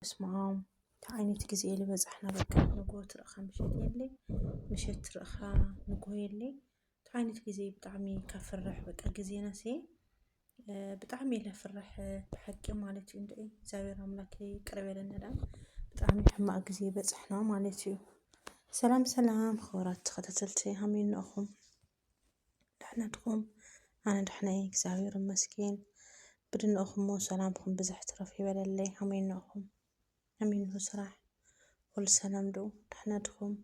اسمعوا تعيني تجزي اللي بزحنا بك نقوة رخا مشيت رخا نقوة يلي تعيني تجزي بطعمي كفرح بك أجزي نسي بطعمي له فرح بحكي مالتي ندعي زاوير أملاكي قريبة لنا بطعمي حما أجزي بزحنا مالتي سلام خورات خطتلتي همين أخم دحنا تقوم أنا دحنا زاوير مسكين بدن أخمو سلامكم بزحت رفي بلالي همين أخم همين هو صراح كل سلام دو دحنا تقوم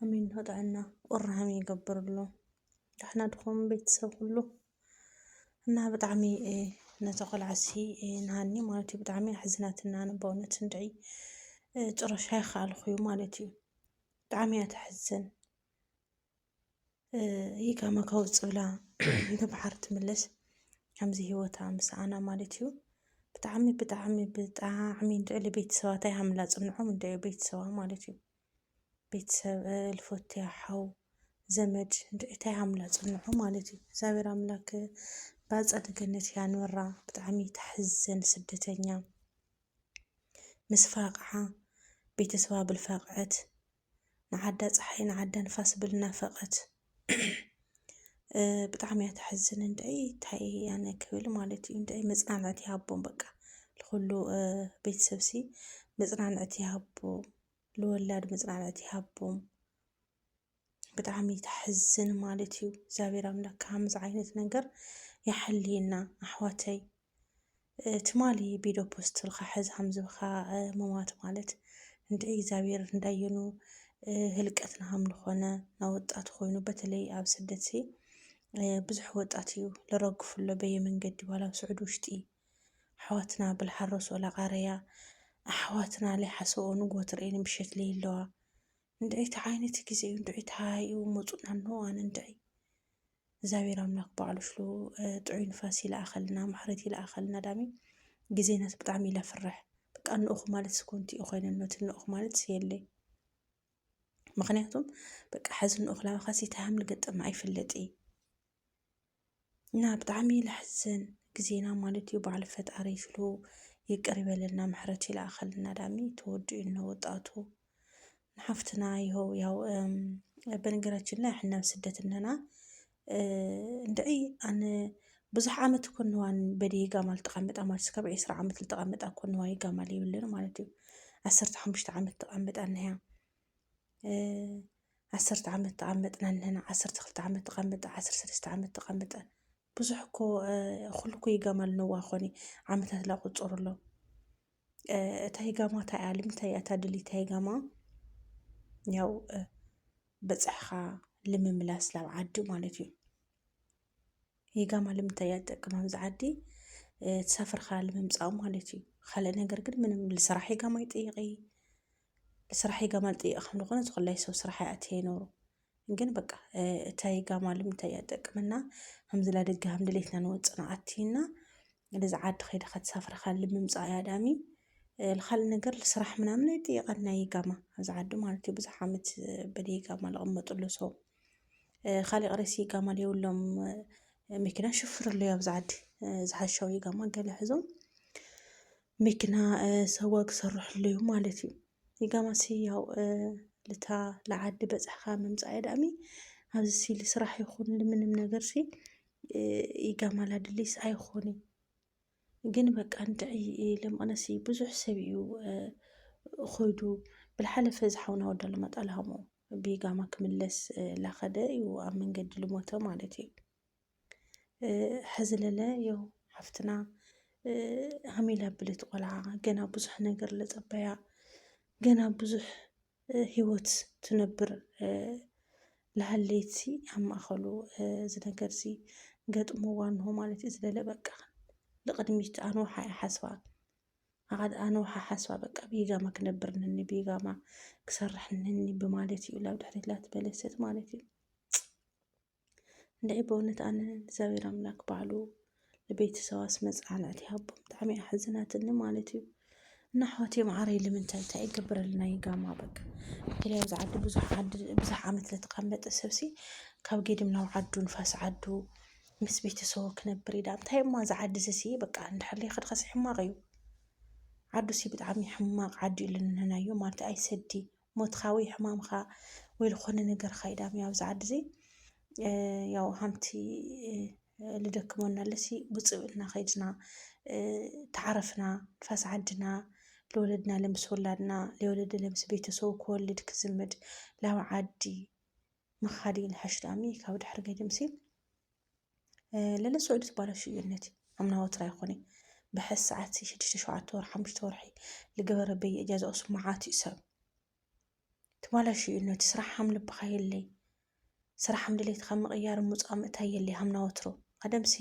همين هو دعنا ورهم يقبر له دحنا تقوم بيتسو كله إنها بطعمي نتقل عسي نهاني مالتي بطعمي حزناتنا أنا بونت ندعي ترى شيخة على الخيو مالتي طعمي أتحزن هيك ما كوز ولا بحر تملس همزي هو تامس أنا مالتيو بطعمي ندعي لبيت سوا تاي هم لازم نعم ندعي بيت سوا مالتيو بيت سوا الفوت يا حو زمج ندعي تاي هم لازم نعم مالتيو زاوير أملاك باز أدقنت يعني مرة بطعمي تحزن سدتنيا مسفاقعة بيت سوا بالفاقعت نعدى صحي نعدى نفاس بالنافقت بطعمي تحزن ندعي تاي يعني كبل مالتي ندعي مزقانعتي هابون بقى لخلو بيت سبسي مزقانعتي هابو الولاد مزقانعتي هابو بطعمي تحزن مالتي زاوير أملاك همز عينت نقر يحلينا أحواتي تمالي بيدو بوست الخحز همز بخا موات مالت ندعي زاوير نداينو هلقتنا هم لخونا نوطات خوينو بتلي أب سدتي بزح وطاتيو لرقف اللو بي من قد ولا سعودو شتي حواتنا بالحرس ولا قاريا أحواتنا لي حسو نقوة رئيني مشيت لي اللو ندعي تعايني تكزي ندعي تهاي وموطنا نوان ندعي زاوير أملاك بعلو شلو تعين فاسي لأخلنا محرتي لأخلنا دامي جزينا بطعمي لا فرح بقى أنو أخو مالت سكونتي أخوين النوت أنو أخو مالت سيلي مغنياتهم بقى حزن أخلا خاسي تهم لقد معي في اللتي بطعمي لحزن جزينا مالتي وبعلى فتعري شلو يقرب لنا محرتي لأخلنا دامي تودي إنه وطاتو نحفتنا ياو بنقرأتنا إحنا بسدتنا ندعي أنا بزح عمت كون وان بدي قامل تقمت أمال سكب عيسر عمت لتقمت أكون واي قامل يولنا مالتي عسرت حمشت عمت تقمت أنها عسرت عمت تقمت أنها عسرت خلت عمت تقمت عسر سرست عمت تقمت بزحكو خلكو يقامل نواخوني عمت هتلاقو تصور له تاي قاما تعلم تاي أتادلي تاي قاما ياو بزحخا لمملاس لو عدو مالتي يقام على متيات كمان زعدي تسافر خال ممصاو مالتي خلينا نقرقد من الصراحة يقام يطيقي الصراحة يقام يطيق خلنا نقول تقول ليس صراحة أتينو نقول بقى تاي قام على متيات كمنا هم زلادة هم دليتنا نوصنا أتينا اللي زعاد خير خد سافر خال ممصاو يا دامي الخال نقر الصراحة من يطيقنا يقام زعدو مالتي بزحمت بدي يقام الغمط له سو خالي قريسي قام اليوم لهم مكنا شفر اللي يبزعد زحشوا يقام قال حزم مكنا سواق صرح له مالتي يقام سياو لتا لعد بزح خامم زايد أمي هذا السي اللي صراحة يخون من نقرسي يقام على دليس أي خوني جنبك أنت أي لما أنا سي بزح سبيو خدو بالحالة فزحونا ودا لما تقلهمو بيقامك من لس لاخدي وأمن قد الموتى مالتي حزل لا يو حفتنا هميلا بلت قلعة جنا بزح نقر لتبايا جنا بزح هيوت تنبر لهالليتي هم أخلو زنقرسي قد موانه مالتي إزلا لبقى لقدميت أنوحة حسوا عاد أنوحة حسوا بقى بيقامك نبرنني بيقاما كسرحنني بمالتي ولا بدحريت لا تبلست مالتي ندعي بونت أنا زاوير أملاك بعلو لبيت سواس مزعل عتيهب دعمي حزناتني مالتي نحوتي معري اللي من تاي قبر لنا يقام بك كلا يزعد بزح عمت لتقمت السبسي كاب قيدم لو عدو نفاس عدو مس بيت سوك نبري دام تاي ما زعد سسي بقى عند حلي خد خسي حما غيو ዓዱሲ ብጣዕሚ ሕማቕ ዓዲ እዩ ልንህናዮ ማለት ኣይሰዲ ሞትካ ወይ ሕማምካ ወይ ዝኾነ ነገርካ ኢዳም ኣብዚ ዓዲ እዚ ያው ሃምቲ ልደክመና ለሲ ውፅእ ኢልና ከይድና ተዓረፍና ንፋስ ዓድና ለወለድና ለምስ ወላድና ለወለደ ለምስ ቤተሰቡ ክወልድ ክዝምድ ላብ ዓዲ ምኻድ ልሓሽ ዳሚ ካብ ድሕሪ ገይድምሲ ለለስዑ ትባላሽዩነት ኣምና ወትራ ይኮነ ብሕስ ሰዓት 6-7 ወርሒ 5 ወርሒ ልገበረ በየእጃዝኡ ስማዓት እዩ ሰብ ትባላሽዩነት ስራሕ ልብካ የለይ ስራሕ ድሌትካ ምቕያር ምውፃእ ምእታይ የለይ ሃምና ወትሮ ቀደምሲ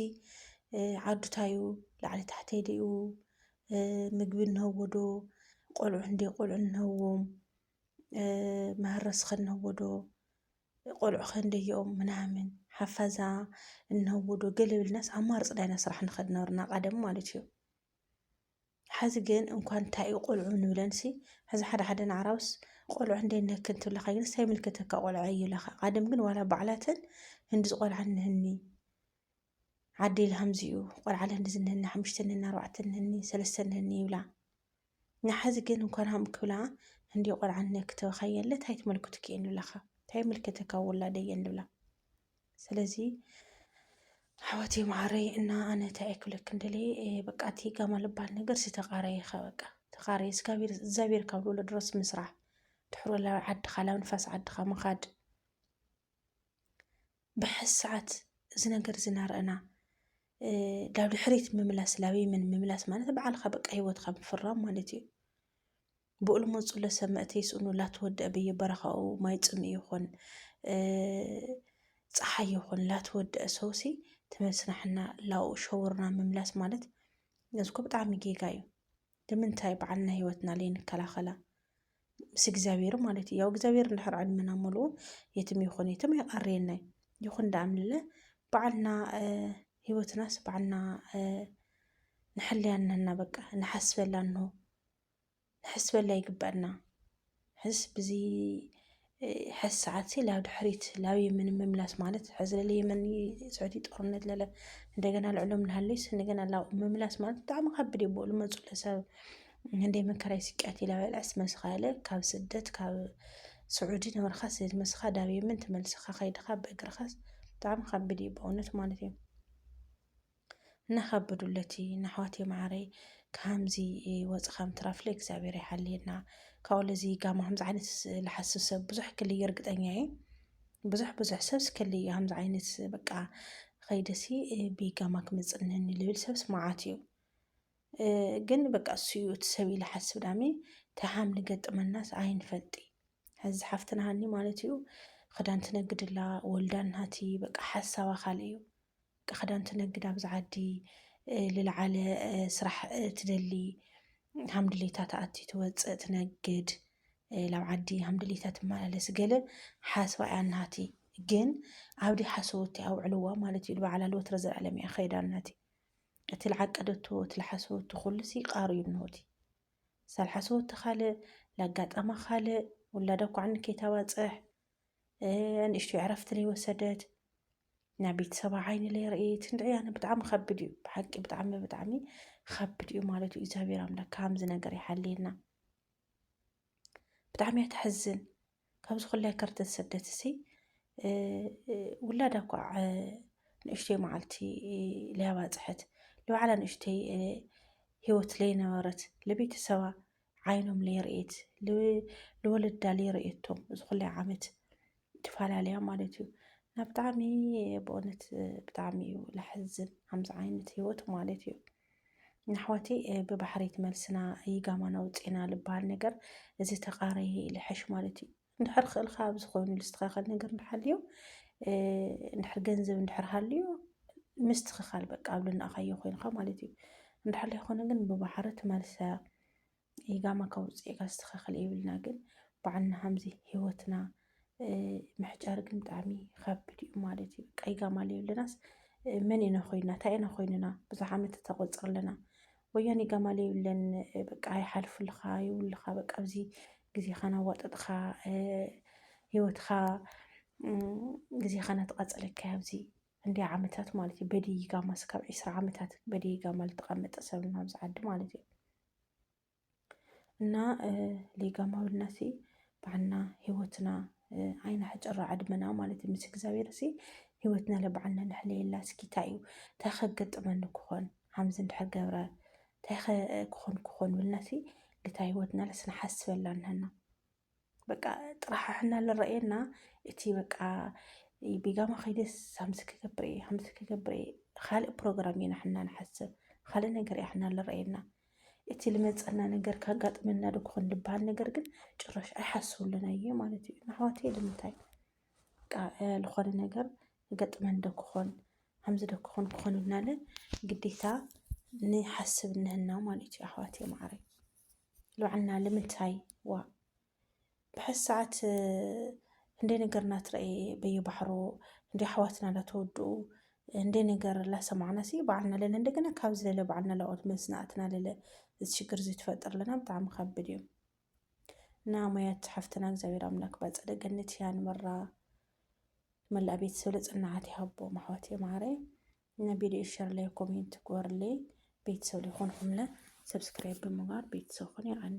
ዓዱታዩ ላዕሊ ታሕተይ ድዩ ምግቢ እንህወዶ ቆልዑ እንደ ቆልዑ እንህዎም መህረስ ከንህወዶ ቆልዑ ከንደይኦም ምናምን ሓፋዛ እንህወዶ ገለብልናስ ኣማርፅ ዳይና ስራሕ ንኸድ ነበርና ቀደም ማለት እዩ ሕዚ ግን እንኳን እንታይ ቆልዑ ንብለንሲ ሕዚ ሓደ ንዓራውስ ቆልዑ እንደ ነክን ትብለካ ግን ሳይ ምልክተካ ቆልዑ እዩለካ ቀደም ግን ዋላ ባዕላተን ህንዲ ዝቆልዓ ንህኒ ዓዲ ኢልሃምዚኡ ቆልዓለ ህንዲ ዝንህኒ 5 ንህኒ 4 ንህኒ 3 ንህኒ ይብላ ንሓዚ ግን እንኳን ሃም ክብላ ህንዲ ቆልዓ ንክተበኻየለ እንታይ ትመልክቱ ከ ንብለካ እንታይ ምልክተካ ወላደየ ንብላ ስለዚ ሓወቴ ማዕረይ እና ኣነ እንታይ ኣይክብለክ እንደለ በቃ እቲ ጋማ ልባል ነገር ዝተቃረየ በቃ ተቃረየ እግዚአብሔር ካብ ልብሎ ድረስ ምስራሕ ትሕሮላ ዓድኻ ላብ ንፋስ ዓድኻ ምኻድ ብሕስ ሰዓት እዚ ነገር ዝናርአና ላብ ድሕሪት ምምላስ ላብ የመን ምምላስ ማለት በዓልካ በቃ ሂወትካ ምፍራም ማለት እዩ ብኡል መፁለ ሰብ መእተይ ስእኑ ላትወድአ በየበረኻኡ ማይ ፅምኢ ይኹን ፀሓይ ይኹን ላትወድአ ሰውሲ ተመስናሕና ላው ሸውርና ምምላስ ማለት ነዝኮ ብጣዕሚ ጌጋ እዩ ንምንታይ በዓልና ሂወትና ለይንከላኸላ ምስ እግዚአብሔር ማለት እዩ ያው እግዚአብሔር እንድሕር ዕድመና ሙሉኡ የትም ይኹን የትም ይቃርየናይ ይኹን ዳኣምልለ በዓልና ሂወትናስ በዓልና ንሕልያና በቃ ንሓስበላ እንሆ ንሕስበላ ይግበአና ሕስ ብዚ ሕስ ሰዓት ላብ ድሕሪት ላብ የመን ምምላስ ማለት ሕዚ ለለ የመን ስዑዲ ጦርነት ለለ እንደገና ልዕሎም ንሃለይስ እንደገና ላብ ምምላስ ማለት ብጣዕሚ ከቢድ እዩ ብኡል መፁለ ሰብ እንደይ መከራይ ስቃያት ይላበልዕስ መስኻለ ካብ ስደት ካብ ስዑዲ ነበርካ ስለ መስኻ ዳብ የመን ተመልስኻ ከይድካ በእግርካስ ብጣዕሚ ከቢድ እዩ በእውነት ማለት እዩ እናከበዱለቲ ናሕዋቴ ማዕረይ ከምዚ ወፅኻ ምትራፍለ እግዚአብሔር ይሓልየና ካብኡ ለዚ ጋማ ከምዚ ዓይነት ዝሓስብ ሰብ ብዙሕ ክልየ እርግጠኛ እየ ብዙሕ ሰብ ክልየ ከምዚ ዓይነት በቃ ከይደሲ ብጋማ ክመፅእ ንህኒ ልብል ሰብ ስማዓት እዩ ግን በቃ እሱዩ እቲ ሰብ ኢለ ሓስብ ዳሜ ተሃም ንገጥመናስ ኣይንፈልጢ ሕዚ ሓፍትና ሃኒ ማለት እዩ ክዳን ትነግድላ ወልዳ ናቲ በቃ ሓሳባ ካልእ እዩ ክዳን ትነግድ ኣብዚ ዓዲ ልልዓለ ስራሕ ትደሊ ሃምድሌታ ተኣቲ ትወፅእ ትነግድ ላብ ዓዲ ሃምድሌታ ትመላለስ ገለ ሓስባ እያ ናቲ ግን ኣብዲ ሓሰወቲ ኣውዕልዋ ማለት እዩ በዓላ ልወትረ ዘለዓለም እያ ከይዳ ናቲ እቲ ልዓቀደቶ እቲ ልሓሰወቲ ኩሉሲ ቃርዩ ንሆቲ ሳልሓሰወቲ ካልእ ላጋጠማ ካልእ ወላዳ ኳዕኒ ከይተባፅሕ ንእሽተይ ዕረፍቲ ለይወሰደት ናብ ቤተሰባ ዓይኒ ለይርኢት ንድዕያነ ብጣዕሚ ከቢድ እዩ ብሓቂ ብጣዕሚ ከቢድ እዩ ማለት እዩ እግዚአብሔር ኣምላክ ከምዚ ነገር ይሓልየና ብጣዕሚ እያ ተሕዝን ካብዚ ኩላይ ከርተ ተሰደት ሲ ውላዳ ኳ ንእሽተይ መዓልቲ ለያባፅሐት ልባዕላ ንእሽተይ ሂወት ለይነበረት ለቤተሰባ ዓይኖም ለይርኢት ለወለዳ ለይርኢቶም እዚ ኩላይ ዓመት ትፈላለያ ማለት እዩ እና ብጣዕሚ ብእውነት ብጣዕሚ እዩ ለሕዝን ከምዚ ዓይነት ሂወት ማለት እዩ ናሕዋቴ ብባሕሪ መልስና ይጋማና ውፅኢና ልበሃል ነገር እዚ ተቃረየ ልሕሽ ማለት እዩ እንድሕር ክእልካ ኣብዚ ኮይኑ ዝስተኻኸል ነገር እንድሓልዮ እንድሕር ገንዘብ እንድሕር ሃልዮ ምስትኽኻል በቃ ኣብ ልናእኻዮ ኮይንካ ማለት እዩ እንድሕር ዘይኮነ ግን ብባሕሪ ትመልሰ ይጋማ ካብ ውፅኢካ ዝስተኻኸል የብልና ግን ባዕልና ከምዚ ሂወትና ምሕጫር ግን ብጣዕሚ ከቢድ እዩ ማለት እዩ በቃ ይጋማ ለየብልናስ መን ኢና ኮይንና እንታይ ኢና ኮይንና ብዙሕ ዓመት ተቆፅር ኣለና ወያነ ይጋማ ለየብለን በቃ ይሓልፉልካ ይውልካ በቃ ኣብዚ ግዜኻ ናዋጠጥካ ሂወትካ ግዜኻ ናተቃፀለካ ኣብዚ እንዲያ ዓመታት ማለት እዩ በዲ ይጋማ ስካብ 20 ዓመታት በዲ ይጋማ ዝተቐመጠ ሰብ ኣብዚ ዓዲ ማለት እዩ እና ሌጋማ ብልናሲ ባዕልና ህይወትና ዓይና ሕጨራ ዓድመና ማለት ምስ እግዚኣብሔር ሲ ህይወትና ለባዕልና ንሕለየላ እስኪታ እዩ እንታይ ከገጥመኒ ክኾን ሓምዚ እንድሕር ገብረ እንታይ ክኾን ብልናሲ ልታ ህይወትና ለስና ሓስበላ ንህና በቃ ጥራሕ ሕና ልረአየና እቲ በቃ ቢጋማ ከይደስ ሓምዚ ክገብር ካልእ ፕሮግራም ኢና ሕና ንሓስብ ካልእ ነገር እያ ሕና ልረአየና እቲ ልመፀና ነገር ካጋጥመና ዶ ክኾን ልበሃል ነገር ግን ጭራሽ ኣይሓስቡልና እየ ማለት እዩ። ንኣሕዋተይ ንምንታይ በቃ ዝኾነ ነገር ገጥመን ዶ ክኾን ሓምዚ ዶ ክኾን ብናለ ግዴታ ንሓስብ ንህና ማለት እዩ። ኣሕዋተይ ማዕረይ ልባዕልና ንምንታይ ዋ ብሕዚ ሰዓት እንደ ነገር እናትረአየ በየባሕሩ እንደ ኣሕዋትና እናተወድኡ እንደ ነገር ላሰማዕና ሲ ባዕልና ለለ እንደገና ካብ ዝለለ ባዕልና ላቆት መስናእትና ለለ እዚ ሽግር ዝትፈጥር ለና ብጣዕሚ ከቢድ እዩ እና ሞያት ሓፍትና እግዚኣብሔር ኣምላክ ባፀደ ገነት እያ ንመራ መላእ ቤተሰብ ለፅናዓት ይሃቦም ኣሕዋተይ ማዕረይ እና ቪድዮ ሸር ላይ ኮሜንት ግበርለይ ቤተሰብ ሊኾንኩምለ ሰብስክራይብ ብምግባር ቤተሰብ ኮን ይቀኒ